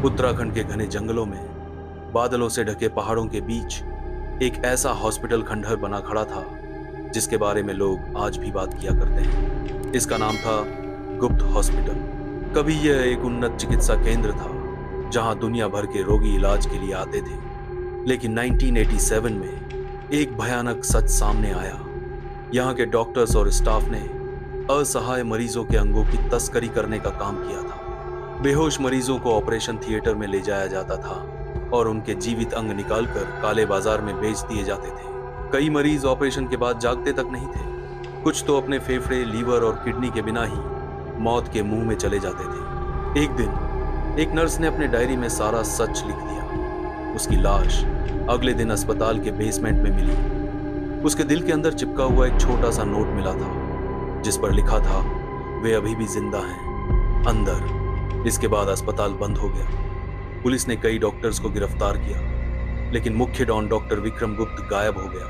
उत्तराखंड के घने जंगलों में बादलों से ढके पहाड़ों के बीच एक ऐसा हॉस्पिटल खंडहर बना खड़ा था जिसके बारे में लोग आज भी बात किया करते हैं। इसका नाम था गुप्त हॉस्पिटल। कभी यह एक उन्नत चिकित्सा केंद्र था जहां दुनिया भर के रोगी इलाज के लिए आते थे, लेकिन 1987 में एक भयानक सच सामने आया। यहाँ के डॉक्टर्स और स्टाफ ने असहाय मरीजों के अंगों की तस्करी करने का काम किया था। बेहोश मरीजों को ऑपरेशन थिएटर में ले जाया जाता था और उनके जीवित अंग निकालकर काले बाजार में बेच दिए जाते थे। कई मरीज ऑपरेशन के बाद जागते तक नहीं थे। कुछ तो अपने फेफड़े, लीवर और किडनी के बिना ही मौत के मुंह में चले जाते थे। एक दिन एक नर्स ने अपने डायरी में सारा सच लिख दिया। उसकी लाश अगले दिन अस्पताल के बेसमेंट में मिली। उसके दिल के अंदर चिपका हुआ एक छोटा सा नोट मिला था जिस पर लिखा था, वे अभी भी जिंदा हैं, अंदर। इसके बाद अस्पताल बंद हो गया। पुलिस ने कई डॉक्टर्स को गिरफ्तार किया, लेकिन मुख्य डॉन डॉक्टर विक्रम गुप्त गायब हो गया,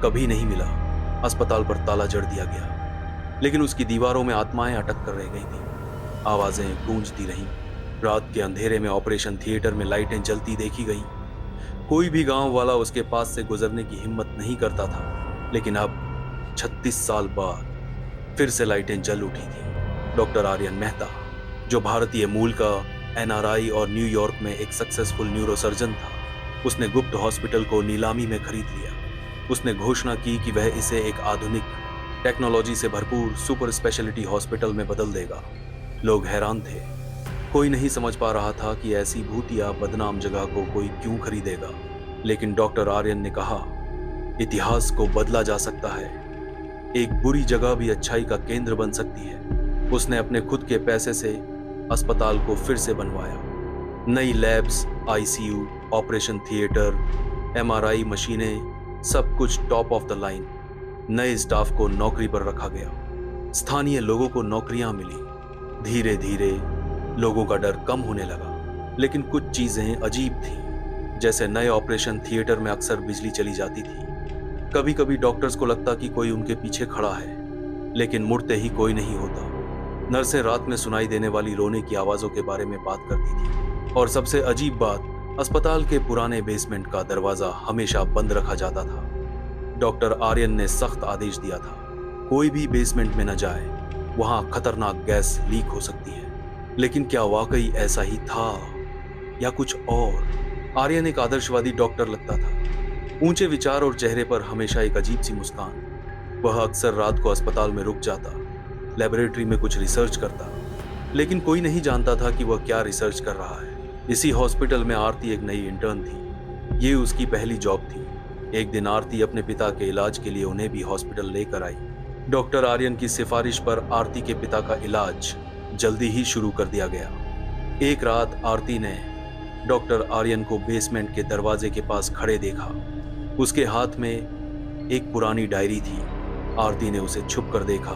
कभी नहीं मिला। अस्पताल पर ताला जड़ दिया गया, लेकिन उसकी दीवारों में आत्माएं अटक कर रह गई थीं। आवाजें गूंजती रहीं। रात के अंधेरे में ऑपरेशन थिएटर में लाइटें जलती देखी गई। कोई भी गांव वाला उसके पास से गुजरने की हिम्मत नहीं करता था, लेकिन अब 36 साल बाद फिर से लाइटें जल उठी थी। डॉक्टर आर्यन मेहता, जो भारतीय मूल का एनआरआई और न्यूयॉर्क में एक सक्सेसफुल न्यूरोसर्जन था, उसने गुप्त हॉस्पिटल को नीलामी में खरीद लिया। उसने घोषणा की कि वह इसे एक आधुनिक टेक्नोलॉजी से भरपूर सुपर स्पेशलिटी हॉस्पिटल में बदल देगा। लोग हैरान थे। कोई नहीं समझ पा रहा था कि ऐसी भूतिया बदनाम जगह को कोई क्यों खरीदेगा। लेकिन डॉक्टर आर्यन ने कहा, इतिहास को बदला जा सकता है। एक बुरी जगह भी अच्छाई का केंद्र बन सकती है। उसने अपने खुद के पैसे से अस्पताल को फिर से बनवाया। नई labs, ICU, operation theatre, MRI मशीनें, सब कुछ टॉप ऑफ द लाइन। नए स्टाफ को नौकरी पर रखा गया। स्थानीय लोगों को नौकरियां मिली। धीरे धीरे लोगों का डर कम होने लगा, लेकिन कुछ चीजें अजीब थीं। जैसे नए ऑपरेशन थिएटर में अक्सर बिजली चली जाती थी। कभी कभी डॉक्टर्स को लगता कि कोई उनके पीछे खड़ा है, लेकिन मुड़ते ही कोई नहीं होता। नर्सें रात में सुनाई देने वाली रोने की आवाजों के बारे में बात करती थी। और सबसे अजीब बात, अस्पताल के पुराने बेसमेंट का दरवाजा हमेशा बंद रखा जाता था। डॉक्टर आर्यन ने सख्त आदेश दिया था, कोई भी बेसमेंट में न जाए, वहां खतरनाक गैस लीक हो सकती है। लेकिन क्या वाकई ऐसा ही था या कुछ और? आर्यन एक आदर्शवादी डॉक्टर लगता था। ऊंचे विचार और चेहरे पर हमेशा एक अजीब सी मुस्कान। वह अक्सर रात को अस्पताल में रुक जाता, लेबोरेटरी में कुछ रिसर्च करता, लेकिन कोई नहीं जानता था कि वह क्या रिसर्च कर रहा है। इसी हॉस्पिटल में आरती एक नई इंटर्न थी। ये उसकी पहली जॉब थी। एक दिन आरती अपने पिता के इलाज के लिए उन्हें भी हॉस्पिटल लेकर आई। डॉक्टर आर्यन की सिफारिश पर आरती के पिता का इलाज जल्दी ही शुरू कर दिया गया। एक रात आरती ने डॉक्टर आर्यन को बेसमेंट के दरवाजे के पास खड़े देखा। उसके हाथ में एक पुरानी डायरी थी। आरती ने उसे छुप कर देखा।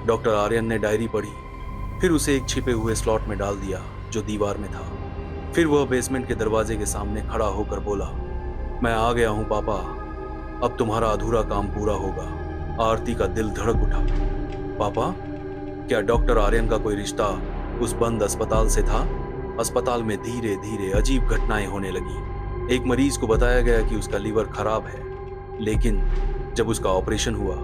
डॉक्टर आर्यन ने डायरी पढ़ी, फिर उसे एक छिपे हुए स्लॉट में डाल दिया जो दीवार में था। फिर वह बेसमेंट के दरवाजे के सामने खड़ा होकर बोला, मैं आ गया हूं पापा, अब तुम्हारा अधूरा काम पूरा होगा। आरती का दिल धड़क उठा। पापा? क्या डॉक्टर आर्यन का कोई रिश्ता उस बंद अस्पताल से था? अस्पताल में धीरे धीरे अजीब घटनाएं होने लगी। एक मरीज को बताया गया कि उसका लीवर खराब है, लेकिन जब उसका ऑपरेशन हुआ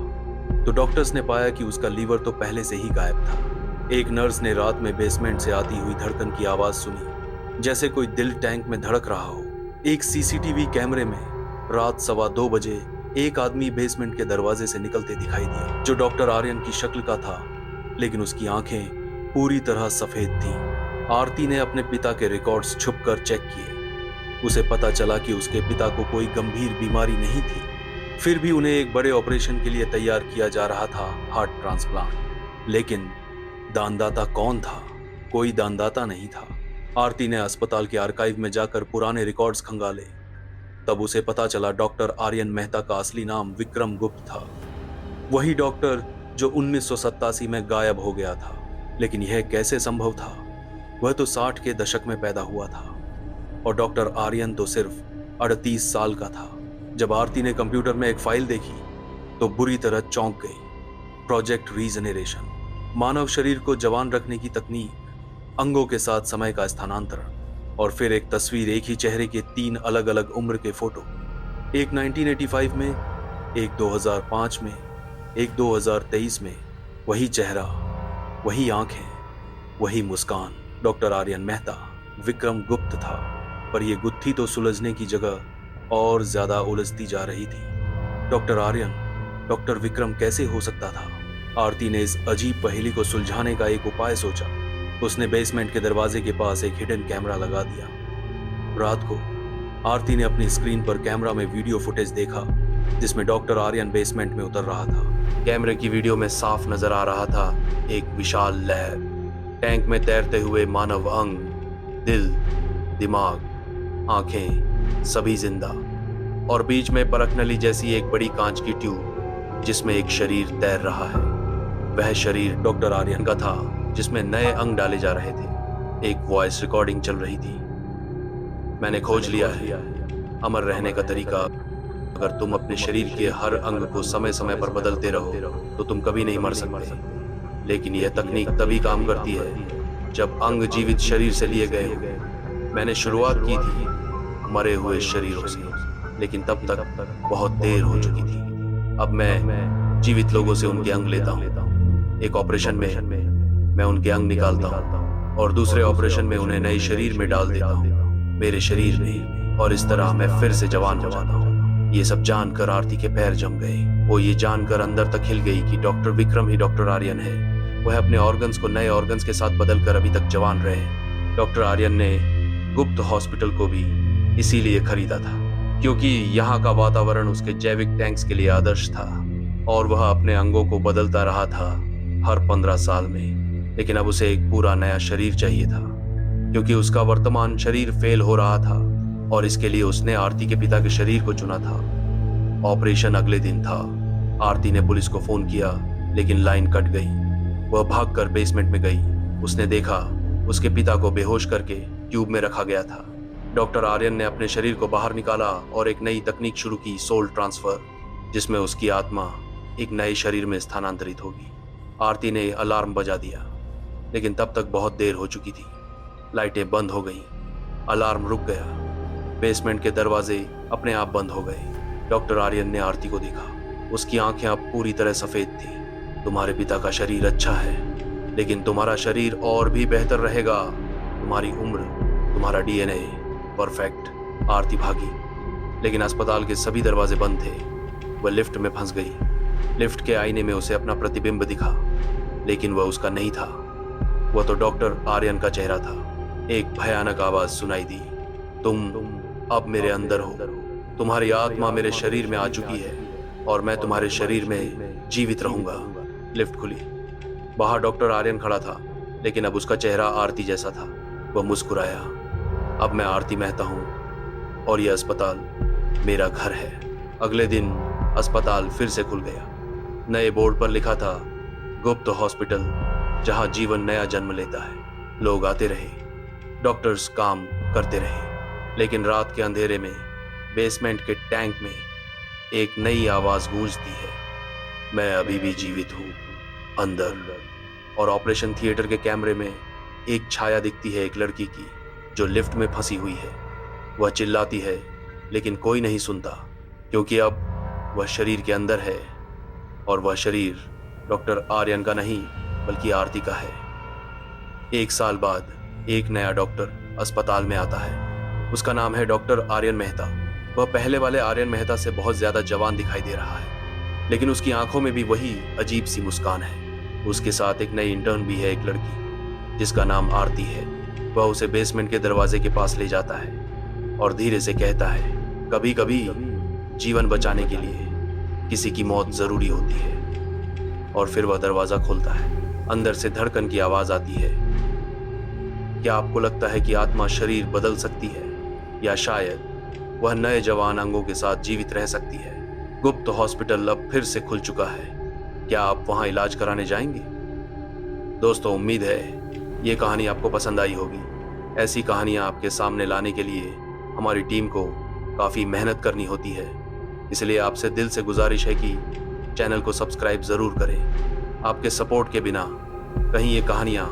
तो डॉक्टर्स ने पाया कि उसका लीवर तो पहले से ही गायब था। एक नर्स ने रात में बेसमेंट से आती हुई धड़कन की आवाज सुनी, जैसे कोई दिल टैंक में धड़क रहा हो। एक सीसीटीवी कैमरे में रात 2:15 बजे एक आदमी बेसमेंट के दरवाजे से निकलते दिखाई दिया, जो डॉक्टर आर्यन की शक्ल का था, लेकिन उसकी आंखें पूरी तरह सफेद थीं। आरती ने अपने पिता के रिकॉर्ड्स छुपकर चेक किए। उसे पता चला कि उसके पिता को कोई गंभीर बीमारी नहीं थी, फिर भी उन्हें एक बड़े ऑपरेशन के लिए तैयार किया जा रहा था, हार्ट ट्रांसप्लांट। लेकिन दानदाता कौन था? कोई दानदाता नहीं था। आरती ने अस्पताल के आर्काइव में जाकर पुराने रिकॉर्ड्स खंगाले। तब उसे पता चला डॉक्टर आर्यन मेहता का असली नाम विक्रम गुप्त था। वही डॉक्टर जो 1987 में गायब हो गया था। लेकिन यह कैसे संभव था? वह तो 60 के दशक में पैदा हुआ था और डॉक्टर आर्यन तो सिर्फ 38 साल का था। जब आरती ने कंप्यूटर में एक फाइल देखी तो बुरी तरह चौंक गई। प्रोजेक्ट रीजनरेशन, मानव शरीर को जवान रखने की तकनीक, अंगों के साथ समय का स्थानांतरण। और फिर एक तस्वीर, एक ही चेहरे के 3 अलग अलग उम्र के फोटो, एक 1985 में, एक 2005 में, एक 2023 में। वही चेहरा, वही आंखें, वही मुस्कान। डॉक्टर आर्यन मेहता विक्रम गुप्त था, पर यह गुत्थी तो सुलझने की जगह और ज्यादा उलझती जा रही थी। डॉक्टर आर्यन डॉक्टर विक्रम कैसे हो सकता था? आरती ने इस अजीब पहेली को सुलझाने का एक उपाय सोचा। उसने बेसमेंट के दरवाजे के पास एक हिडन कैमरा लगा दिया। रात को आरती ने अपनी स्क्रीन पर कैमरा में वीडियो फुटेज देखा जिसमें डॉक्टर आर्यन बेसमेंट में उतर रहा था। कैमरे की वीडियो में साफ नजर आ रहा था एक विशाल लैब, टैंक में तैरते हुए मानव अंग, दिल, दिमाग, आंखें, सभी जिंदा, और बीच में परखनली जैसी एक बड़ी कांच की ट्यूब जिसमें एक शरीर तैर रहा है। वह शरीर डॉक्टर आर्यन का था जिसमें नए अंग डाले जा रहे थे। एक वॉइस रिकॉर्डिंग चल रही थी। मैंने खोज लिया है अमर रहने का तरीका। अगर तुम अपने शरीर के हर अंग को समय समय पर बदलते रहो तो तुम कभी नहीं मर सकते। लेकिन यह तकनीक तभी काम करती है जब अंग जीवित शरीर से लिए गए हो। मैंने शुरुआत की थी मरे हुए शरीरों से, लेकिन तब तक बहुत देर हो चुकी थी। अब मैं जीवित लोगों से उनके अंग लेता हूँ। एक ऑपरेशन में मैं उनके अंग निकालता हूँ और दूसरे ऑपरेशन में उन्हें नए शरीर में डाल देता हूँ, मेरे शरीर में, और इस तरह मैं फिर से जवान हो जाता हूँ। ये सब जानकर आरती के पैर जम गए। वो ये जानकर अंदर तक हिल गई कि डॉक्टर विक्रम ही डॉक्टर आर्यन है। वह अपने ऑर्गन्स को नए ऑर्गन्स के साथ बदलकर अभी तक जवान रहे। डॉक्टर आर्यन ने गुप्त हॉस्पिटल को भी इसीलिए खरीदा था क्योंकि यहाँ का वातावरण उसके जैविक टैंक्स के लिए आदर्श था और वह अपने अंगों को बदलता रहा था हर 15 साल में। लेकिन अब उसे एक पूरा नया शरीर चाहिए था क्योंकि उसका वर्तमान शरीर फेल हो रहा था और इसके लिए उसने आरती के पिता के शरीर को चुना था। ऑपरेशन अगले दिन था। आरती ने पुलिस को फोन किया लेकिन लाइन कट गई। वह भागकर बेसमेंट में गई। उसने देखा उसके पिता को बेहोश करके ट्यूब में रखा गया था। डॉक्टर आर्यन ने अपने शरीर को बाहर निकाला और एक नई तकनीक शुरू की, सोल ट्रांसफर, जिसमें उसकी आत्मा एक नए शरीर में स्थानांतरित होगी। आरती ने अलार्म बजा दिया लेकिन तब तक बहुत देर हो चुकी थी। लाइटें बंद हो गईं, अलार्म रुक गया, बेसमेंट के दरवाजे अपने आप बंद हो गए। डॉक्टर आर्यन ने आरती को देखा। उसकी आंखें अब पूरी तरह सफेद थी। तुम्हारे पिता का शरीर अच्छा है लेकिन तुम्हारा शरीर और भी बेहतर रहेगा। तुम्हारी उम्र, तुम्हारा डीएनए परफेक्ट। आरती भागी लेकिन अस्पताल के सभी दरवाजे बंद थे। वह लिफ्ट में फंस गई। लिफ्ट के आईने में उसे अपना प्रतिबिंब दिखा लेकिन वह उसका नहीं था। वह तो डॉक्टर आर्यन का चेहरा था। एक भयानक आवाज सुनाई दी, तुम अब मेरे अंदर हो। तुम्हारी आत्मा मेरे शरीर में आ चुकी है और मैं तुम्हारे शरीर में जीवित रहूंगा। लिफ्ट खुली। बाहर डॉक्टर आर्यन खड़ा था लेकिन अब उसका चेहरा आरती जैसा था। वह मुस्कुराया, अब मैं आरती मेहता हूं और यह अस्पताल मेरा घर है। अगले दिन अस्पताल फिर से खुल गया। नए बोर्ड पर लिखा था, गुप्त हॉस्पिटल, जहां जीवन नया जन्म लेता है। लोग आते रहे, डॉक्टर्स काम करते रहे, लेकिन रात के अंधेरे में बेसमेंट के टैंक में एक नई आवाज गूंजती है, मैं अभी भी जीवित हूं अंदर। और ऑपरेशन थिएटर के कैमरे में एक छाया दिखती है एक लड़की की जो लिफ्ट में फंसी हुई है। वह चिल्लाती है लेकिन कोई नहीं सुनता क्योंकि अब वह शरीर के अंदर है और वह शरीर डॉक्टर आर्यन का नहीं बल्कि आरती का है। 1 साल बाद एक नया डॉक्टर अस्पताल में आता है। उसका नाम है डॉक्टर आर्यन मेहता। वह पहले वाले आर्यन मेहता से बहुत ज्यादा जवान दिखाई दे रहा है लेकिन उसकी आंखों में भी वही अजीब सी मुस्कान है। उसके साथ एक नई इंटर्न भी है, एक लड़की जिसका नाम आरती है। वह उसे बेसमेंट के दरवाजे के पास ले जाता है और धीरे से कहता है, कभी कभी जीवन बचाने के लिए किसी की मौत जरूरी होती है। और फिर वह दरवाजा खोलता है। अंदर से धड़कन की आवाज आती है, क्या आपको लगता है कि आत्मा शरीर बदल सकती है या शायद वह नए जवान अंगों के साथ जीवित रह सकती है? गुप्त हॉस्पिटल अब फिर से खुल चुका है। क्या आप वहां इलाज कराने जाएंगे? दोस्तों, उम्मीद है ये कहानी आपको पसंद आई होगी। ऐसी कहानियां आपके सामने लाने के लिए हमारी टीम को काफ़ी मेहनत करनी होती है, इसलिए आपसे दिल से गुजारिश है कि चैनल को सब्सक्राइब ज़रूर करें। आपके सपोर्ट के बिना कहीं ये कहानियां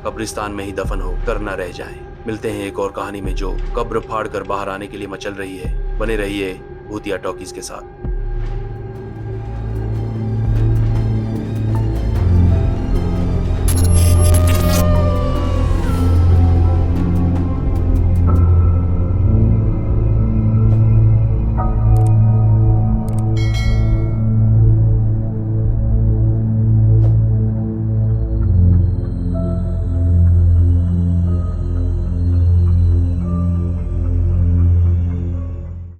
कब्रिस्तान में ही दफन हो कर न रह जाएं। मिलते हैं एक और कहानी में जो कब्र फाड़ कर बाहर आने के लिए मचल रही है। बने रहिए भूतिया टॉकीज के साथ।